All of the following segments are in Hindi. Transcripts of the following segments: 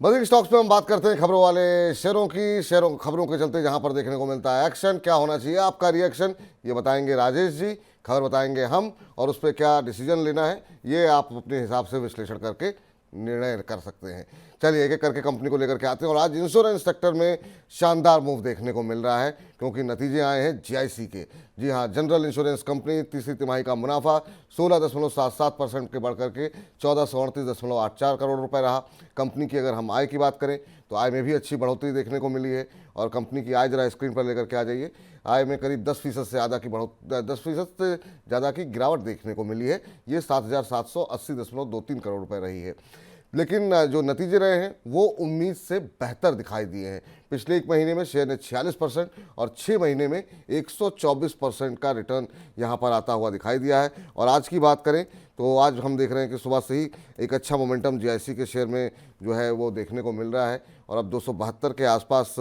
बदिंग स्टॉक्स में हम बात करते हैं खबरों वाले शेयरों की। शेयरों खबरों के चलते जहां पर देखने को मिलता है एक्शन, क्या होना चाहिए आपका रिएक्शन, ये बताएंगे राजेश जी। खबर बताएंगे हम, और उस पर क्या डिसीजन लेना है ये आप अपने हिसाब से विश्लेषण करके निर्णय कर सकते हैं। चलिए एक एक करके कंपनी को लेकर के आते हैं। और आज इंश्योरेंस सेक्टर में शानदार मूव देखने को मिल रहा है क्योंकि नतीजे आए हैं जीआईसी के। जी हाँ, जनरल इंश्योरेंस कंपनी तीसरी तिमाही का मुनाफा 16.77% के बढ़कर के 1438.84 करोड़ रुपए रहा। कंपनी की अगर हम आय की बात करें तो आय में भी अच्छी बढ़ोतरी देखने को मिली है। और कंपनी की आय जरा स्क्रीन पर लेकर के आ जाइए। आय में करीब 10% से ज़्यादा की 10% से ज़्यादा की गिरावट देखने को मिली है। ये 7,780.23 करोड़ रुपए रही है। लेकिन जो नतीजे रहे हैं वो उम्मीद से बेहतर दिखाई दिए हैं। पिछले एक महीने में शेयर ने 46% और 6 महीने में 124% का रिटर्न यहाँ पर आता हुआ दिखाई दिया है। और आज की बात करें तो आज हम देख रहे हैं कि सुबह से ही एक अच्छा मोमेंटम जीआईसी के शेयर में जो है वो देखने को मिल रहा है और अब 272 के आसपास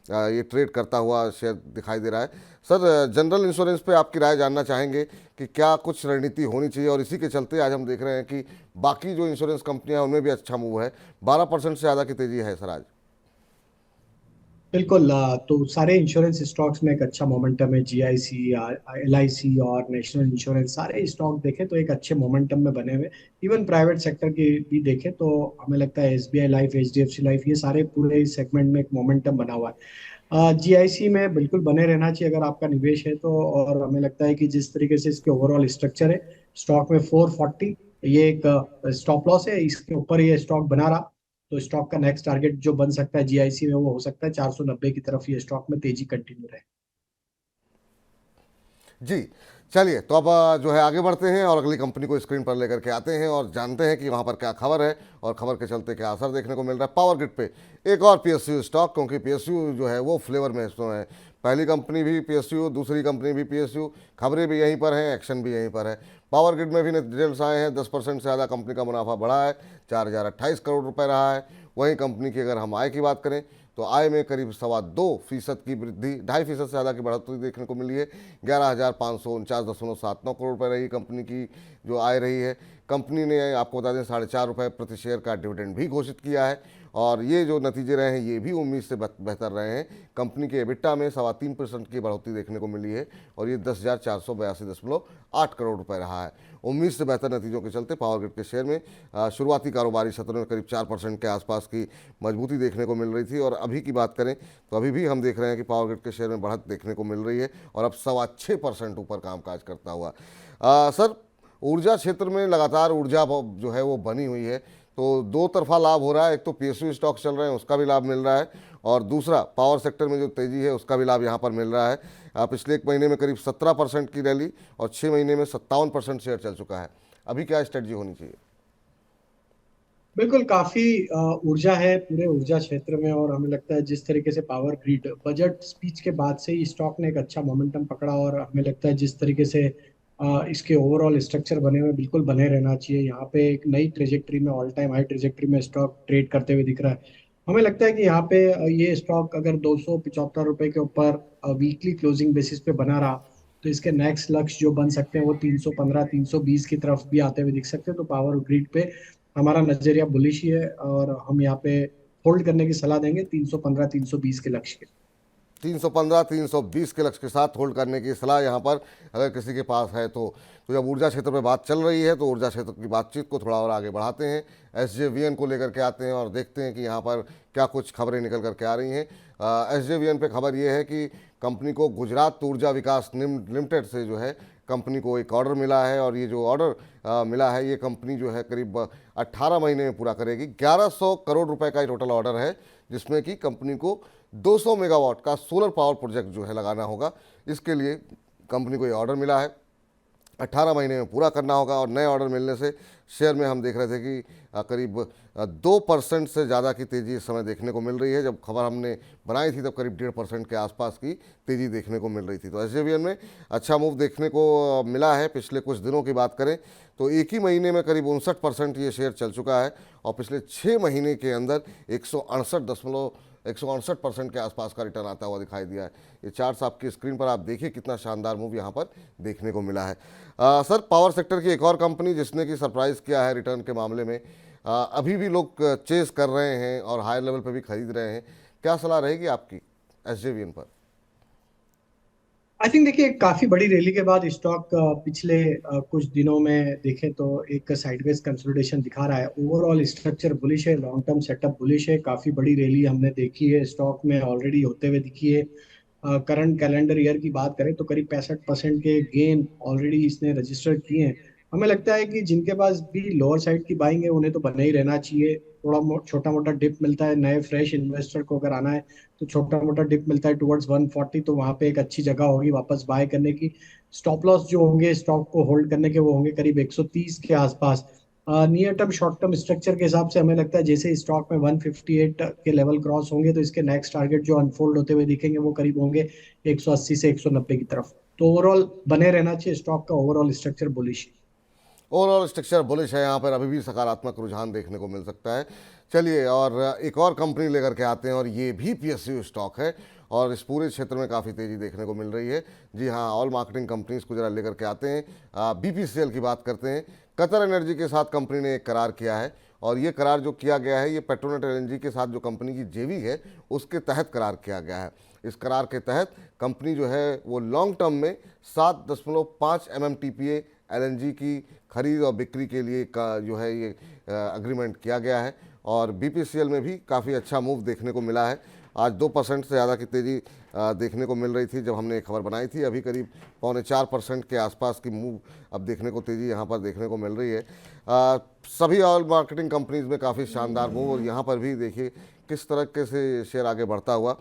ये ट्रेड करता हुआ शेयर दिखाई दे रहा है। सर, जनरल इंश्योरेंस पे आपकी राय जानना चाहेंगे कि क्या कुछ रणनीति होनी चाहिए, और इसी के चलते आज हम देख रहे हैं कि बाकी जो इंश्योरेंस कंपनियां हैं उनमें भी अच्छा मूव है। 12% से ज़्यादा की तेजी है सर आज। बिल्कुल। तो सारे इंश्योरेंस स्टॉक्स में एक अच्छा मोमेंटम है। जीआईसी, एलआईसी और नेशनल इंश्योरेंस सारे स्टॉक देखें तो एक अच्छे मोमेंटम में बने हुए। इवन प्राइवेट सेक्टर की भी देखें तो हमें लगता है एसबीआई लाइफ, एचडीएफसी लाइफ, ये सारे पूरे इस सेगमेंट में एक मोमेंटम बना हुआ है। जीआईसी में बिल्कुल बने रहना चाहिए अगर आपका निवेश है तो। और हमें लगता है कि जिस तरीके से इसके ओवरऑल स्ट्रक्चर है, स्टॉक में 440 ये एक स्टॉप लॉस है, इसके ऊपर ये स्टॉक बना रहा तो स्टॉक का नेक्स्ट टारगेट जो बन सकता है जीआईसी में वो हो सकता है 490 की तरफ ये स्टॉक में तेजी कंटिन्यू रहे। जी, चलिए तो अब जो है आगे बढ़ते हैं और अगली कंपनी को स्क्रीन पर लेकर के आते हैं और जानते हैं कि वहाँ पर क्या खबर है और खबर के चलते क्या असर देखने को मिल रहा है। पावर ग्रिड पे एक और पीएसयू स्टॉक, क्योंकि पीएसयू जो है वो फ्लेवर में इस समय है। पहली कंपनी भी पीएसयू, दूसरी कंपनी भी पीएसयू, खबरें भी यहीं पर हैं, एक्शन भी यहीं पर है। पावर ग्रिड में भी रिजल्ट्स आए हैं। 10% से ज़्यादा कंपनी का मुनाफा बढ़ा है, 4,028 करोड़ रुपए रहा है। वहीं कंपनी की अगर हम आय की बात करें तो आय में करीब 2.25% की वृद्धि, 2.5% से ज़्यादा की बढ़ोतरी देखने को मिली है। 11,549.79 करोड़ रुपए रही कंपनी की जो आय रही है। कंपनी ने आपको बता दें 4.5 रुपये प्रति शेयर का डिविडेंड भी घोषित किया है। और ये जो नतीजे रहे हैं ये भी उम्मीद से बेहतर रहे हैं। कंपनी के एबिटा में 3.25% की बढ़ोतरी देखने को मिली है और ये 10,482.8 करोड़ रुपए रहा है। उम्मीद से बेहतर नतीजों के चलते पावर ग्रिड के शेयर में शुरुआती कारोबारी सत्र में करीब 4% के आसपास की मजबूती देखने को मिल रही थी। और अभी की बात करें तो अभी भी हम देख रहे हैं कि पावर ग्रिड के शेयर में बढ़त देखने को मिल रही है और अब 6.25% ऊपर कामकाज करता हुआ। सर, ऊर्जा क्षेत्र में लगातार ऊर्जा जो है वो बनी हुई है, तो दो तरफा लाभ हो रहा है। एक तो पीएसयू स्टॉक चल रहे हैं उसका भी लाभ मिल रहा है और दूसरा पावर सेक्टर में जो तेजी है उसका भी लाभ यहाँ पर मिल रहा है। पिछले एक महीने में करीब 17% की रैली और 6 महीने में 57% शेयर चल चुका है। अभी क्या स्ट्रेटजी होनी चाहिए? बिल्कुल, काफी ऊर्जा है पूरे ऊर्जा क्षेत्र में। और हमें लगता है जिस तरीके से पावर ग्रिड बजट स्पीच के बाद से ही स्टॉक ने एक अच्छा मोमेंटम पकड़ा, और हमें लगता है जिस तरीके से इसके ओवरऑल स्ट्रक्चर बने हुए बिल्कुल बने रहना चाहिए। यहाँ पे एक नई ट्रेजेक्ट्री में, ऑल टाइम हाई ट्रेजेक्ट्री में स्टॉक ट्रेड करते हुए दिख रहा है। हमें लगता है कि यहाँ पे ये स्टॉक अगर 275 रुपए के ऊपर वीकली क्लोजिंग बेसिस पे बना रहा तो इसके नेक्स्ट लक्ष्य जो बन सकते हैं वो 315 320 की तरफ भी आते हुए दिख सकते हैं। तो पावर ग्रिड पे हमारा नजरिया बुलिश ही है और हम यहाँ पे होल्ड करने की सलाह देंगे 315 320 के लक्ष्य के। 315 320 के लक्ष्य के साथ होल्ड करने की सलाह यहाँ पर अगर किसी के पास है तो जब ऊर्जा क्षेत्र में बात चल रही है तो ऊर्जा क्षेत्र की बातचीत को थोड़ा और आगे बढ़ाते हैं। एसजेवीएन को लेकर के आते हैं और देखते हैं कि यहाँ पर क्या कुछ खबरें निकल करके आ रही हैं। एसजेवीएन पे खबर ये है कि कंपनी को गुजरात ऊर्जा विकास लिमिटेड से जो है कंपनी को एक ऑर्डर मिला है और ये जो ऑर्डर मिला है ये कंपनी जो है करीब 18 महीने में पूरा करेगी। 1100 करोड़ रुपए का ये टोटल ऑर्डर है जिसमें कि कंपनी को 200 मेगावाट का सोलर पावर प्रोजेक्ट जो है लगाना होगा। इसके लिए कंपनी को ये ऑर्डर मिला है, 18 महीने में पूरा करना होगा। और नए ऑर्डर मिलने से शेयर में हम देख रहे थे कि करीब 2% से ज़्यादा की तेज़ी इस समय देखने को मिल रही है। जब खबर हमने बनाई थी तब करीब 1.5% के आसपास की तेज़ी देखने को मिल रही थी। तो एसजेवीएन में अच्छा मूव देखने को मिला है। पिछले कुछ दिनों की बात करें तो एक ही महीने में करीब 59% ये शेयर चल चुका है और पिछले 6 महीने के अंदर 168% के आसपास का रिटर्न आता हुआ दिखाई दिया है। ये चार्ट्स आपकी स्क्रीन पर आप देखिए कितना शानदार मूव यहाँ पर देखने को मिला है। सर, पावर सेक्टर की एक और कंपनी जिसने कि सरप्राइज़ किया है रिटर्न के मामले में, अभी भी लोग चेस कर रहे हैं और हायर लेवल पे भी खरीद रहे हैं, क्या सलाह रहेगी आपकी एसजेवीएन पर? आई थिंक देखिए, काफी बड़ी रैली के बाद स्टॉक पिछले कुछ दिनों में देखें तो एक साइडवेज कंसोलिडेशन दिखा रहा है। ओवरऑल स्ट्रक्चर बुलिश है, लॉन्ग टर्म सेटअप बुलिश है। काफी बड़ी रैली हमने देखी है स्टॉक में ऑलरेडी होते हुए दिखी है। करंट कैलेंडर ईयर की बात करें तो करीब 65% के गेन ऑलरेडी इसने रजिस्टर किए हैं। हमें लगता है कि जिनके पास भी लोअर साइड की बाइंग है उन्हें तो बना ही रहना चाहिए। छोटा मोटा डिप मिलता है, नए फ्रेश इन्वेस्टर को अगर आना है तो छोटा मोटा डिप मिलता है टुवर्ड्स 140, तो वहां पे एक अच्छी जगह होगी वापस बाय करने की। स्टॉप लॉस जो होंगे स्टॉक को होल्ड करने के वो होंगे करीब 130 के आसपास। Near term short term structure के हिसाब से हमें लगता है जैसे स्टॉक में 158 के लेवल क्रॉस होंगे तो इसके नेक्स्ट टारगेट जो अनफोल्ड होते हुए दिखेंगे वो करीब होंगे 180 से 190 की तरफ। तो ओवरऑल बने रहना चाहिए स्टॉक का, overall structure bullish. Overall structure bullish है, यहाँ पर अभी भी सकारात्मक रुझान देखने को मिल सकता है। चलिए, और एक और कंपनी लेकर के आते हैं, और ये भी पीएसयू स्टॉक है और इस पूरे क्षेत्र में काफ़ी तेज़ी देखने को मिल रही है। जी हाँ, ऑल मार्केटिंग कंपनीज को जरा लेकर के आते हैं। बीपीसीएल की बात करते हैं। कतर एनर्जी के साथ कंपनी ने एक करार किया है, और ये करार जो किया गया है ये पेट्रोनेट एलएनजी के साथ जो कंपनी की जेवी है उसके तहत करार किया गया है। इस करार के तहत कंपनी जो है वो लॉन्ग टर्म में 7.5 MMTPA एलएनजी की खरीद और बिक्री के लिए का जो है ये अग्रीमेंट किया गया है। और बीपीसीएल में भी काफ़ी अच्छा मूव देखने को मिला है। आज 2% से ज़्यादा की तेज़ी देखने को मिल रही थी जब हमने एक खबर बनाई थी। अभी करीब 3.25% के आसपास की मूव अब देखने को तेज़ी यहाँ पर देखने को मिल रही है। सभी ऑयल मार्केटिंग कंपनीज में काफ़ी शानदार मूव, और यहाँ पर भी देखिए किस तरह से शेयर आगे बढ़ता हुआ।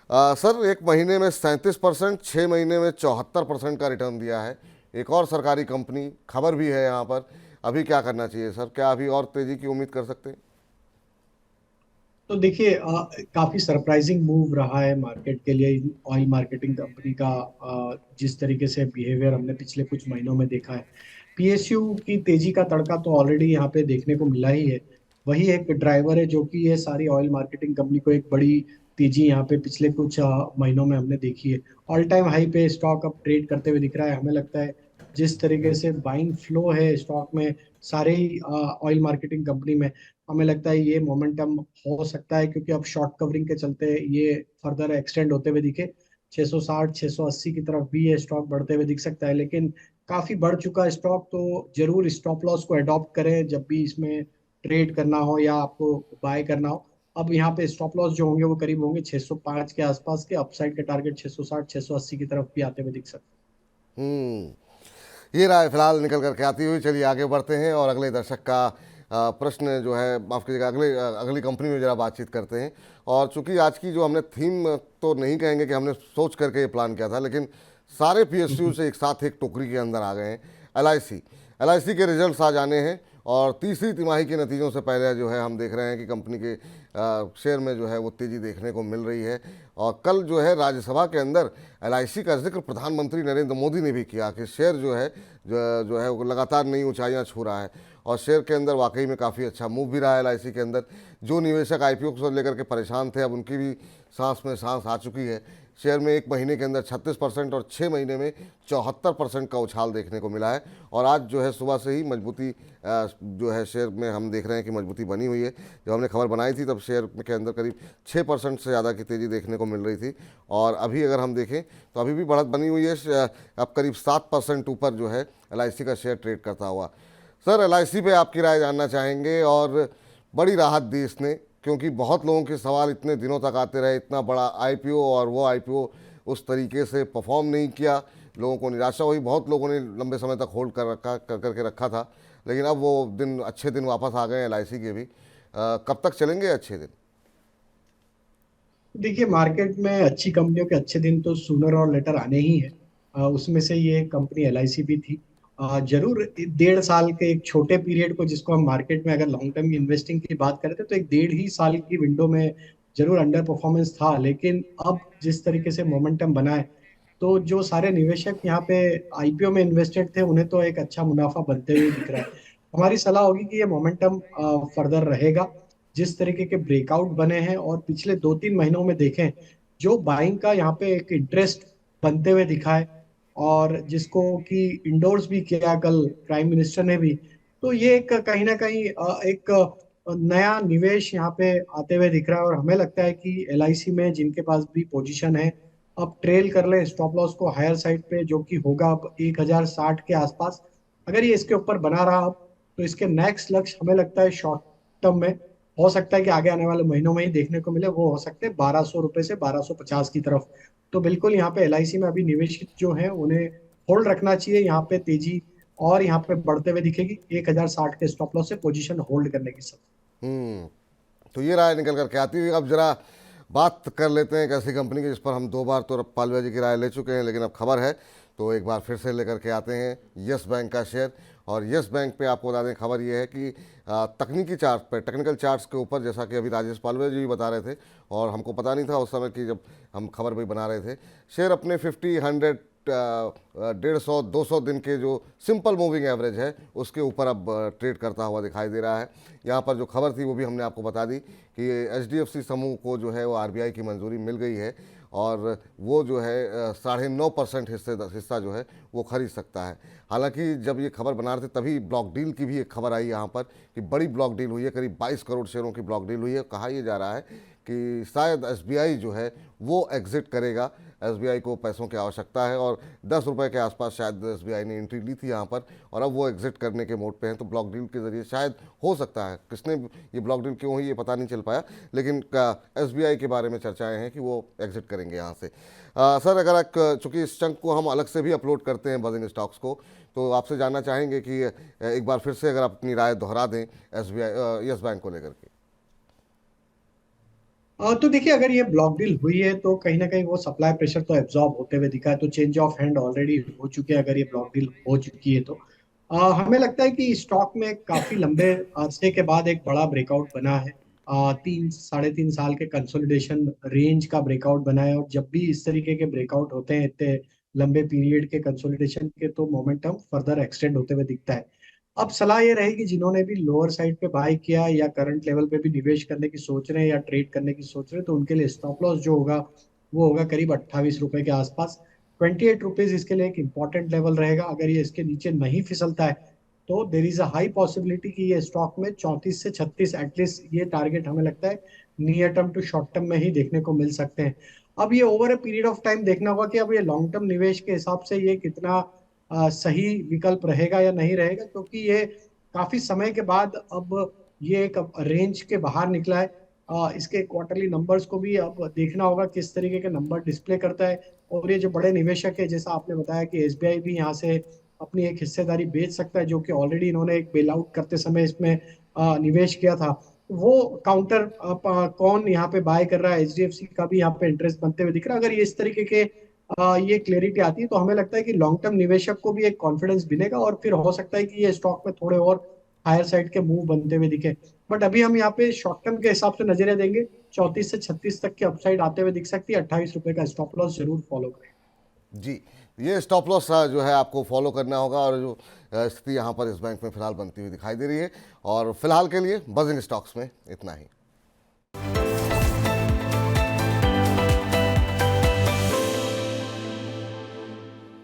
सर, एक महीने में 37%, 6 महीने में 74% का रिटर्न दिया है। एक और सरकारी कंपनी, खबर भी है यहाँ पर। अभी क्या करना चाहिए सर? क्या अभी और तेज़ी की उम्मीद कर सकते हैं? तो देखिए, काफी सरप्राइजिंग मूव रहा है मार्केट के लिए ऑयल मार्केटिंग कंपनी का। जिस तरीके से बिहेवियर हमने पिछले कुछ महीनों में देखा है, पीएसयू की तेजी का तड़का तो ऑलरेडी यहाँ पे देखने को मिला ही है। वही एक ड्राइवर है जो कि ये सारी ऑयल मार्केटिंग कंपनी को एक बड़ी तेजी यहाँ पे पिछले कुछ महीनों में हमने देखी है। ऑल टाइम हाई पे स्टॉक अब ट्रेड करते हुए दिख रहा है। हमें लगता है जिस तरीके से बाइंग फ्लो है स्टॉक में सारे ही ऑयल मार्केटिंग कंपनी में, हमें लगता है ये मोमेंटम हो सकता है, क्योंकि अब शॉर्ट कवरिंग के चलते ये फर्दर एक्सटेंड होते हुए दिखे। 660 680 की तरफ भी ये स्टॉक बढ़ते हुए दिख सकता है, लेकिन काफी बढ़ चुका है स्टॉक। तो जरूर स्टॉप लॉस को अडॉप्ट करें जब भी इसमें ट्रेड करना हो या आपको बाय करना हो। अब यहाँ पे स्टॉप लॉस जो होंगे वो करीब होंगे 605 के आसपास के। अपसाइड का टारगेट 660 680 की तरफ भी आते हुए दिख सकते ये राय फिलहाल निकल करके आती हुई। चलिए आगे बढ़ते हैं और अगले दर्शक का प्रश्न जो है, माफ़ कीजिएगा, अगली कंपनी में ज़रा बातचीत करते हैं। और चूंकि आज की जो हमने थीम तो नहीं कहेंगे कि हमने सोच करके ये प्लान किया था, लेकिन सारे पीएसयू हैं। से एक साथ एक टोकरी के अंदर आ गए हैं। एलआईसी एलआईसी के रिजल्ट्स आज आने हैं, और तीसरी तिमाही के नतीजों से पहले जो है हम देख रहे हैं कि कंपनी के शेयर में जो है वो तेज़ी देखने को मिल रही है। और कल जो है राज्यसभा के अंदर एलआईसी का जिक्र प्रधानमंत्री नरेंद्र मोदी ने भी किया कि शेयर जो है वो लगातार नई ऊंचाइयां छू रहा है। और शेयर के अंदर वाकई में काफ़ी अच्छा मूव भी रहा है एलआईसी के अंदर। जो निवेशक आईपीओ को लेकर के परेशान थे, अब उनकी भी सांस में सांस आ चुकी है। शेयर में एक महीने के अंदर 36% और 6 महीने में 74% का उछाल देखने को मिला है। और आज जो है सुबह से ही मजबूती जो है शेयर में हम देख रहे हैं कि मजबूती बनी हुई है। जब हमने खबर बनाई थी तब शेयर के अंदर करीब 6% से ज़्यादा की तेज़ी देखने को मिल रही थी, और अभी अगर हम देखें तो अभी भी बढ़त बनी हुई है। अब करीब 7% ऊपर जो है एलआईसी का शेयर ट्रेड करता हुआ। सर, एलआईसी पे आपकी राय जानना चाहेंगे। और बड़ी राहत दी इसने, क्योंकि बहुत लोगों के सवाल इतने दिनों तक आते रहे, इतना बड़ा आईपीओ और वो आईपीओ उस तरीके से परफॉर्म नहीं किया, लोगों को निराशा हुई। बहुत लोगों ने लंबे समय तक होल्ड करके रखा था, लेकिन अब वो अच्छे दिन वापस आ गए एलआईसी के भी। कब तक चलेंगे अच्छे दिन? देखिए, मार्केट में अच्छी कंपनियों के अच्छे दिन तो सूनर और लेटर आने ही है। उसमें से ये कंपनी एलआईसी भी थी। जरूर 1.5 साल के एक छोटे पीरियड को, जिसको हम मार्केट में अगर लॉन्ग टर्म की इन्वेस्टिंग की बात करते तो एक 1.5 ही साल की विंडो में जरूर अंडर परफॉर्मेंस था। लेकिन अब जिस तरीके से मोमेंटम बना है तो जो सारे निवेशक यहाँ पे आईपीओ में इन्वेस्टेड थे उन्हें तो एक अच्छा मुनाफा बनते हुए दिख रहा है। हमारी सलाह होगी कि ये मोमेंटम फर्दर रहेगा। जिस तरीके के ब्रेकआउट बने हैं और पिछले 2-3 महीनों में देखें, जो बाइंग का यहाँ पे एक इंटरेस्ट बनते हुए दिखा है और जिसको कि इंडोर्स भी किया कल प्राइम मिनिस्टर ने भी, तो ये एक कहीं ना कहीं एक नया निवेश यहाँ पे आते हुए दिख रहा है। और हमें लगता है कि एलआईसी में जिनके पास भी पोजीशन है, अब ट्रेल कर ले स्टॉप लॉस को हायर साइड पे, जो कि होगा अब 1060 के आसपास। अगर ये इसके ऊपर बना रहा अब, तो इसके नेक्स्ट लक्ष्य हमें लगता है शॉर्ट टर्म में हो सकता है कि आगे आने वाले महीनों में ही देखने को मिले, वो हो सकते हैं 1200 रुपए से 1250 की तरफ। तो बिल्कुल यहाँ पे एलआईसी में अभी निवेशित जो है उन्हें होल्ड रखना चाहिए। यहाँ पे तेजी और यहाँ पे बढ़ते हुए दिखेगी 1060 के स्टॉप लॉस से पोजीशन होल्ड करने की सब। हम्म। तो ये राय निकल करके आती है। अब जरा बात कर लेते हैं एक ऐसी कंपनी की जिस पर हम 2 बार तो पालवा जी की राय ले चुके हैं, लेकिन अब खबर है तो एक बार फिर से लेकर के आते हैं यस बैंक का शेयर। और यस बैंक पे आपको बता दें, खबर ये है कि तकनीकी चार्ट पे, टेक्निकल चार्ट्स के ऊपर, जैसा कि अभी राजेश पालवे जी भी बता रहे थे और हमको पता नहीं था उस समय कि जब हम खबर भी बना रहे थे, शेयर अपने 50, 100, 150, 200 दिन के जो सिंपल मूविंग एवरेज है उसके ऊपर अब ट्रेड करता हुआ दिखाई ददे रहा है। यहाँ पर जो खबर थी वो भी हमने आपको बता दी कि एचडीएफसी समूह को जो है वो आरबीआई की मंजूरी मिल गई है और वो जो है 9.5% हिस्सा जो है वो खरीद सकता है। हालांकि जब ये खबर बना रहे थे तभी ब्लॉक डील की भी एक खबर आई यहाँ पर कि बड़ी ब्लॉक डील हुई है, करीब 22 करोड़ शेयरों की ब्लॉक डील हुई है। कहा यह जा रहा है कि शायद एसबीआई जो है वो एग्जिट करेगा, एसबीआई को पैसों की आवश्यकता है और 10 रुपये के आसपास शायद एसबीआई ने एंट्री ली थी यहाँ पर और अब वो एग्जिट करने के मोड पे हैं। तो ब्लॉक डील के ज़रिए शायद हो सकता है, किसने ये ब्लॉक डील क्यों हुई ये पता नहीं चल पाया, लेकिन एसबीआई के बारे में चर्चाएं हैं कि वो एग्जिट करेंगे यहाँ से। सर, अगर चूँकि इस चंक को हम अलग से भी अपलोड करते हैं बजिंग स्टॉक्स को, तो आपसे जानना चाहेंगे कि एक बार फिर से अगर आप अपनी राय दोहरा दें एसबीआई यस बैंक को लेकर के। तो देखिए, अगर ये ब्लॉक डील हुई है तो कहीं ना कहीं वो सप्लाई प्रेशर तो एब्जॉर्ब होते हुए दिखा है, तो चेंज ऑफ हैंड ऑलरेडी हो चुके हैं अगर ये ब्लॉक डील हो चुकी है तो। हमें लगता है कि स्टॉक में काफी लंबे अरसे के बाद एक बड़ा ब्रेकआउट बना है। 3 साढ़े 3 साल के कंसोलिडेशन रेंज का ब्रेकआउट बना है, और जब भी इस तरीके के ब्रेकआउट होते हैं इतने लंबे पीरियड के कंसोलिडेशन के, तो मोमेंटम फर्दर एक्सटेंड होते हुए दिखता है। अब सलाह ये रहेगी जिन्होंने भी लोअर साइड पे बाय किया या करंट लेवल पे भी निवेश करने की सोच रहे हैं या ट्रेड करने की सोच रहे हैं, तो उनके लिए स्टॉप लॉस जो होगा वो होगा करीब 28 रुपए के आसपास। 28 रुपीज इसके लिए एक इंपॉर्टेंट लेवल रहेगा। अगर ये इसके नीचे नहीं फिसलता है तो there is a high possibility कि ये स्टॉक में 34 से 36 एटलीस्ट ये टारगेट हमें लगता है near term to short term में ही देखने को मिल सकते हैं। अब ये over a period of time देखना होगा कि अब ये लॉन्ग टर्म निवेश के हिसाब से ये कितना सही विकल्प रहेगा या नहीं रहेगा, क्योंकि ये काफी समय के बाद अब ये एक रेंज के बाहर निकला है। इसके क्वार्टरली नंबर्स को भी अब देखना होगा किस तरीके के नंबर डिस्प्ले करता है। और ये जो बड़े निवेशक है, जैसा आपने बताया कि एसबीआई भी यहाँ से अपनी एक हिस्सेदारी बेच सकता है, जो कि ऑलरेडी इन्होंने एक बेल आउट करते समय इसमें निवेश किया था। वो काउंटर कौन यहाँ पे बाय कर रहा है, एचडीएफसी का भी यहाँ पे इंटरेस्ट बनते हुए दिख रहा है। अगर ये इस तरीके के ये क्लियरिटी आती है तो हमें लगता है कि लॉन्ग टर्म निवेशक को भी एक कॉन्फिडेंस मिलेगा और फिर हो सकता है कि ये स्टॉक में थोड़े और हायर साइड के मूव बनते हुए दिखे। बट अभी हम यहाँ पे शॉर्ट टर्म के हिसाब से नजरिया देंगे, 34 से 36 तक की अपसाइड आते हुए दिख सकती है। 28 रुपए का स्टॉप लॉस जरूर फॉलो करें। जी, ये स्टॉप लॉस जो है आपको फॉलो करना होगा और जो स्थिति यहाँ पर इस बैंक में फिलहाल बनती हुई दिखाई दे रही है। और फिलहाल के लिए बजिंग स्टॉक्स में इतना ही।